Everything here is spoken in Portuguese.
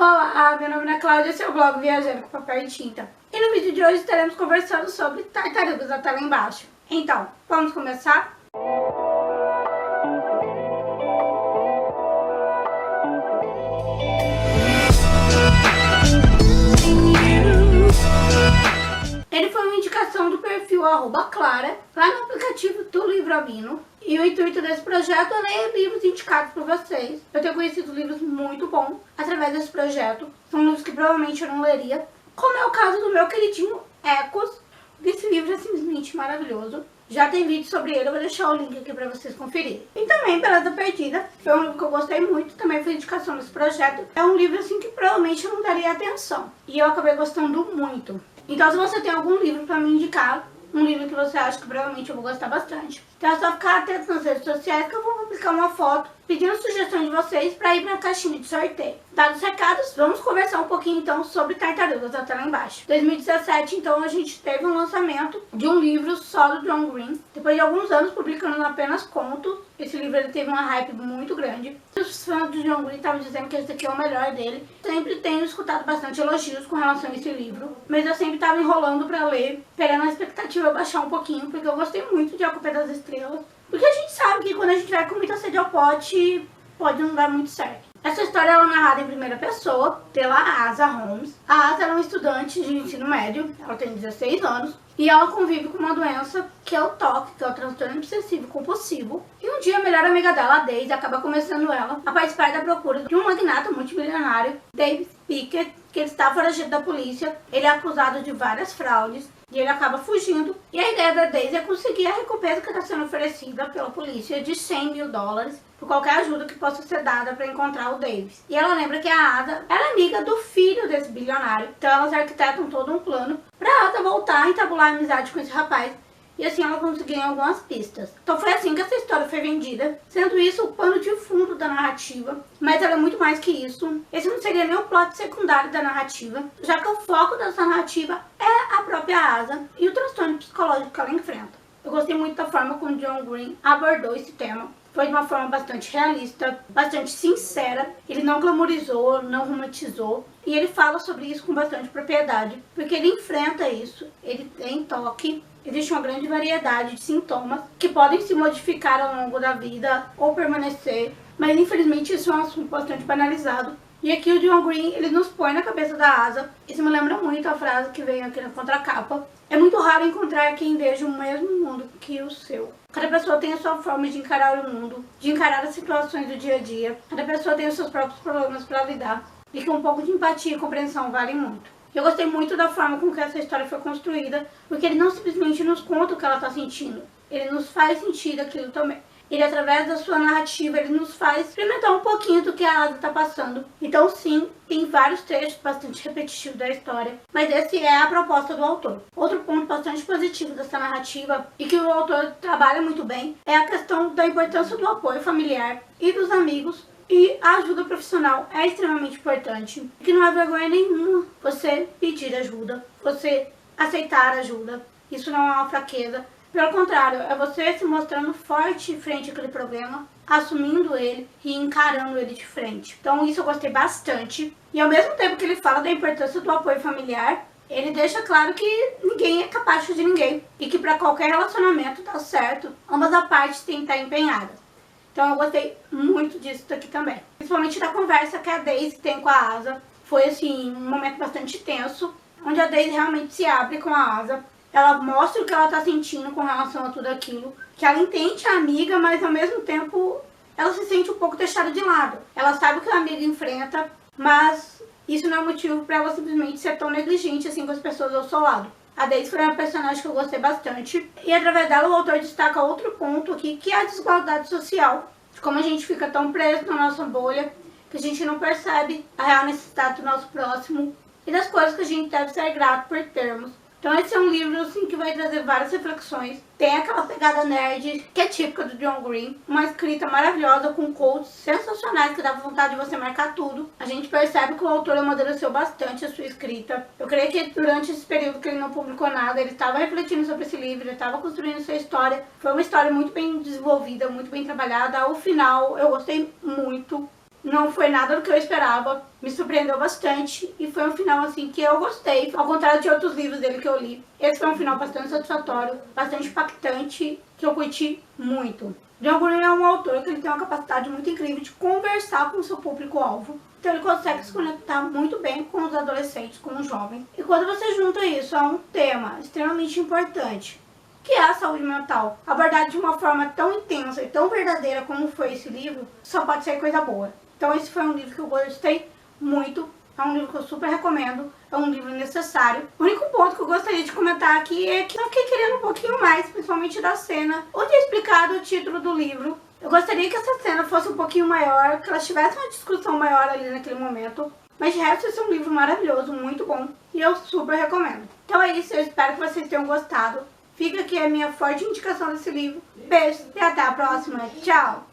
Olá, meu nome é Cláudia, esse é o blog Viajando com Papel e Tinta. E no vídeo de hoje estaremos conversando sobre tartarugas na tela embaixo. Então, vamos começar? Ele foi uma indicação do perfil @Clara, lá no aplicativo do Livro Albino. E o intuito desse projeto é ler livros indicados por vocês. Eu tenho conhecido livros muito bons através desse projeto. São livros que provavelmente eu não leria, como é o caso do meu queridinho Ecos. Esse livro é simplesmente maravilhoso. Já tem vídeo sobre ele, eu vou deixar o link aqui pra vocês conferirem. E também Beleza Perdida, foi um livro que eu gostei muito, também foi indicação desse projeto. É um livro assim que provavelmente eu não daria atenção, e eu acabei gostando muito. Então se você tem algum livro pra me indicar, um livro que você acha que provavelmente eu vou gostar bastante, então é só ficar atento nas redes sociais que eu vou publicar uma foto pedindo sugestão de vocês para ir para a caixinha de sorteio. Dados os recados, vamos conversar um pouquinho então sobre tartarugas, até lá embaixo. 2017, então, a gente teve um lançamento de um livro só do John Green. Depois de alguns anos publicando apenas contos, esse livro ele teve uma hype muito grande. Os fãs do John Green estavam dizendo que esse aqui é o melhor dele. Sempre tenho escutado bastante elogios com relação a esse livro, mas eu sempre estava enrolando para ler, pegando a expectativa baixar um pouquinho, porque eu gostei muito de A Culpa é das Estrelas. Porque a gente sabe que quando a gente vai com muita sede ao pote, pode não dar muito certo. Essa história é narrada em primeira pessoa pela Asa Holmes. A Asa é uma estudante de ensino médio, ela tem 16 anos, e ela convive com uma doença que é o TOC, que é o transtorno obsessivo compulsivo. E um dia a melhor amiga dela, a Daisy, acaba convencendo ela a participar da procura de um magnata multimilionário, David Pickett, que ele está foragido da polícia. Ele é acusado de várias fraudes e ele acaba fugindo. E a ideia da Daisy é conseguir a recompensa que está sendo oferecida pela polícia de $100 mil por qualquer ajuda que possa ser dada para encontrar o Davis. E ela lembra que a Ada ela é amiga do filho desse bilionário. Então elas arquitetam todo um plano para Ada voltar a entabular amizade com esse rapaz. E assim ela conseguiu algumas pistas. Então foi assim que essa história foi vendida, sendo isso o pano de fundo da narrativa. Mas ela é muito mais que isso. Esse não seria nem o plot secundário da narrativa, já que o foco dessa narrativa é a própria Asa e o transtorno psicológico que ela enfrenta. Eu gostei muito da forma como John Green abordou esse tema. Foi de uma forma bastante realista, bastante sincera. Ele não glamorizou, não romantizou. E ele fala sobre isso com bastante propriedade, porque ele enfrenta isso. Ele tem toque. Existe uma grande variedade de sintomas que podem se modificar ao longo da vida ou permanecer. Mas infelizmente isso é um assunto bastante banalizado. E aqui o John Green, ele nos põe na cabeça da Asa. Isso me lembra muito a frase que vem aqui na contracapa. É muito raro encontrar quem veja o mesmo mundo que o seu. Cada pessoa tem a sua forma de encarar o mundo, de encarar as situações do dia a dia. Cada pessoa tem os seus próprios problemas para lidar. E que um pouco de empatia e compreensão valem muito. Eu gostei muito da forma com que essa história foi construída, porque ele não simplesmente nos conta o que ela está sentindo. Ele nos faz sentir aquilo também. Ele, através da sua narrativa, ele nos faz experimentar um pouquinho do que a Asa está passando. Então, sim, tem vários trechos bastante repetitivos da história, mas esse é a proposta do autor. Outro ponto bastante positivo dessa narrativa, e que o autor trabalha muito bem, é a questão da importância do apoio familiar e dos amigos. E a ajuda profissional é extremamente importante, que não é vergonha nenhuma você pedir ajuda, você aceitar ajuda. Isso não é uma fraqueza. Pelo contrário, é você se mostrando forte frente àquele problema, assumindo ele e encarando ele de frente. Então isso eu gostei bastante. E ao mesmo tempo que ele fala da importância do apoio familiar, ele deixa claro que ninguém é capaz de ninguém. E que para qualquer relacionamento dar certo, ambas as partes têm que estar empenhadas. Então eu gostei muito disso daqui também. Principalmente da conversa que a Daisy tem com a Asa. Foi assim, um momento bastante tenso, onde a Daisy realmente se abre com a Asa. Ela mostra o que ela tá sentindo com relação a tudo aquilo. Que ela entende a amiga, mas ao mesmo tempo ela se sente um pouco deixada de lado. Ela sabe o que a amiga enfrenta, mas isso não é motivo para ela simplesmente ser tão negligente assim com as pessoas ao seu lado. A Daisy foi uma personagem que eu gostei bastante. E através dela o autor destaca outro ponto aqui, que é a desigualdade social. De como a gente fica tão preso na nossa bolha, que a gente não percebe a real necessidade do nosso próximo. E das coisas que a gente deve ser grato por termos. Então esse é um livro assim, que vai trazer várias reflexões. Tem aquela pegada nerd que é típica do John Green. Uma escrita maravilhosa com quotes sensacionais que dá vontade de você marcar tudo. A gente percebe que o autor amadureceu bastante a sua escrita. Eu creio que durante esse período que ele não publicou nada, ele estava refletindo sobre esse livro, ele estava construindo sua história. Foi uma história muito bem desenvolvida, muito bem trabalhada. Ao final eu gostei muito. Não foi nada do que eu esperava, me surpreendeu bastante e foi um final assim que eu gostei, ao contrário de outros livros dele que eu li. Esse foi um final bastante satisfatório, bastante impactante, que eu curti muito. John Green é um autor que ele tem uma capacidade muito incrível de conversar com o seu público-alvo. Então ele consegue se conectar muito bem com os adolescentes, com os jovens. E quando você junta isso a um tema extremamente importante, que é a saúde mental, abordado de uma forma tão intensa e tão verdadeira como foi esse livro, só pode ser coisa boa. Então esse foi um livro que eu gostei muito, é um livro que eu super recomendo, é um livro necessário. O único ponto que eu gostaria de comentar aqui é que eu fiquei querendo um pouquinho mais, principalmente da cena onde é explicado o título do livro. Eu gostaria que essa cena fosse um pouquinho maior, que elas tivessem uma discussão maior ali naquele momento. Mas de resto, esse é um livro maravilhoso, muito bom, e eu super recomendo. Então é isso, eu espero que vocês tenham gostado. Fica aqui a minha forte indicação desse livro. Beijo e até a próxima. Tchau!